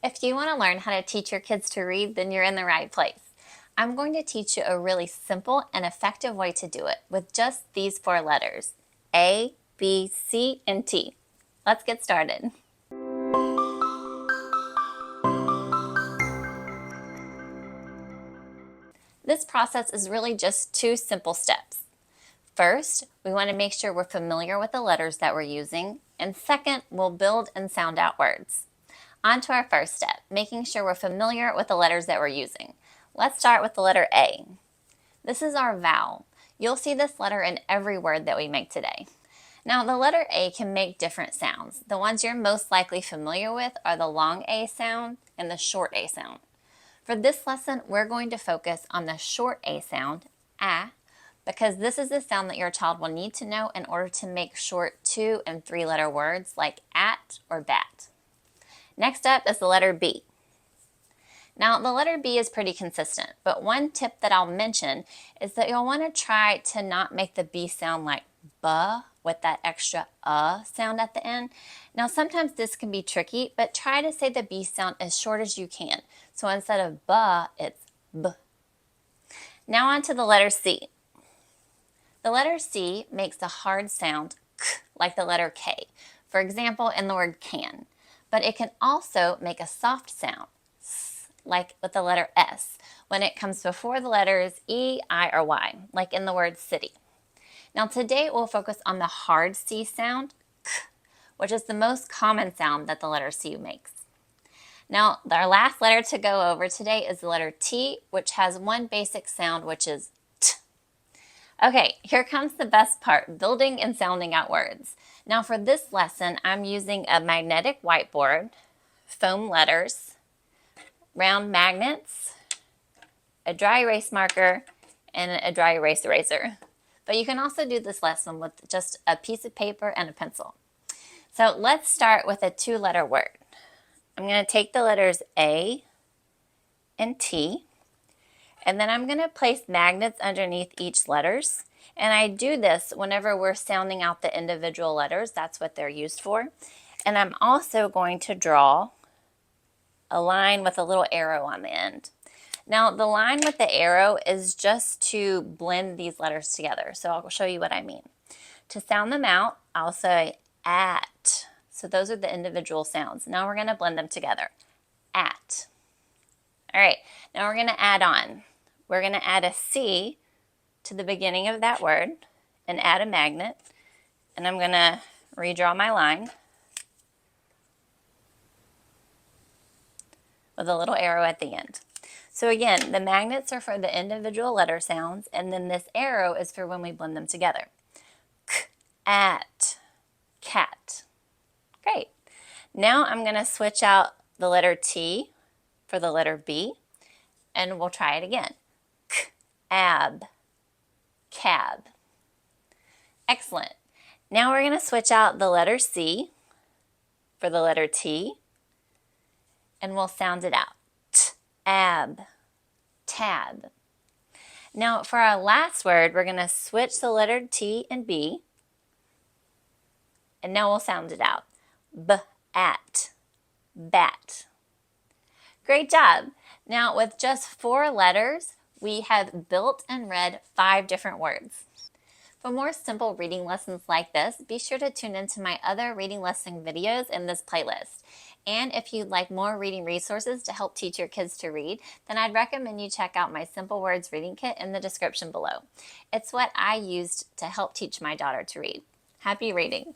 If you want to learn how to teach your kids to read, then you're in the right place. I'm going to teach you a really simple and effective way to do it with just these 4 letters: A, B, C, and T. Let's get started. This process is really just 2 simple steps. First, we want to make sure we're familiar with the letters that we're using, and second, we'll build and sound out words. On to our first step, making sure we're familiar with the letters that we're using. Let's start with the letter A. This is our vowel. You'll see this letter in every word that we make today. Now, the letter A can make different sounds. The ones you're most likely familiar with are the long A sound and the short A sound. For this lesson, we're going to focus on the short A sound, A, because this is the sound that your child will need to know in order to make short 2- and 3-letter words like at or bat. Next up is the letter B. Now, the letter B is pretty consistent, but one tip that I'll mention is that you'll want to try to not make the B sound like buh with that extra sound at the end. Now, sometimes this can be tricky, but try to say the B sound as short as you can. So instead of buh, it's b. Now on to the letter C. The letter C makes the hard sound k, like the letter K. For example, in the word can. But it can also make a soft sound, s, like with the letter S, when it comes before the letters E, I, or Y, like in the word city. Now today we'll focus on the hard C sound, k, which is the most common sound that the letter C makes. Now, our last letter to go over today is the letter T, which has one basic sound, which is T. Okay, here comes the best part, building and sounding out words. Now for this lesson, I'm using a magnetic whiteboard, foam letters, round magnets, a dry erase marker, and a dry erase eraser. But you can also do this lesson with just a piece of paper and a pencil. So let's start with a 2-letter word. I'm going to take the letters A and T, and then I'm going to place magnets underneath each letters. And I do this whenever we're sounding out the individual letters. That's what they're used for. And I'm also going to draw a line with a little arrow on the end. Now, the line with the arrow is just to blend these letters together. So I'll show you what I mean. To sound them out, I'll say at. So those are the individual sounds. Now we're going to blend them together. At. All right, now we're going to add on. We're going to add a C to the beginning of that word and add a magnet. And I'm going to redraw my line with a little arrow at the end. So again, the magnets are for the individual letter sounds, and then this arrow is for when we blend them together. K, at, cat. Great. Now I'm going to switch out the letter T for the letter B, and we'll try it again. K, ab, cab. Excellent. Now we're going to switch out the letter C for the letter T, and we'll sound it out. T, ab, tab. Now for our last word, we're going to switch the letter T and B, and now we'll sound it out. B, at, bat. Great job. Now with just 4 letters, we have built and read 5 different words. For more simple reading lessons like this, be sure to tune into my other reading lesson videos in this playlist. And if you'd like more reading resources to help teach your kids to read, then I'd recommend you check out my Simple Words reading kit in the description below. It's what I used to help teach my daughter to read. Happy reading!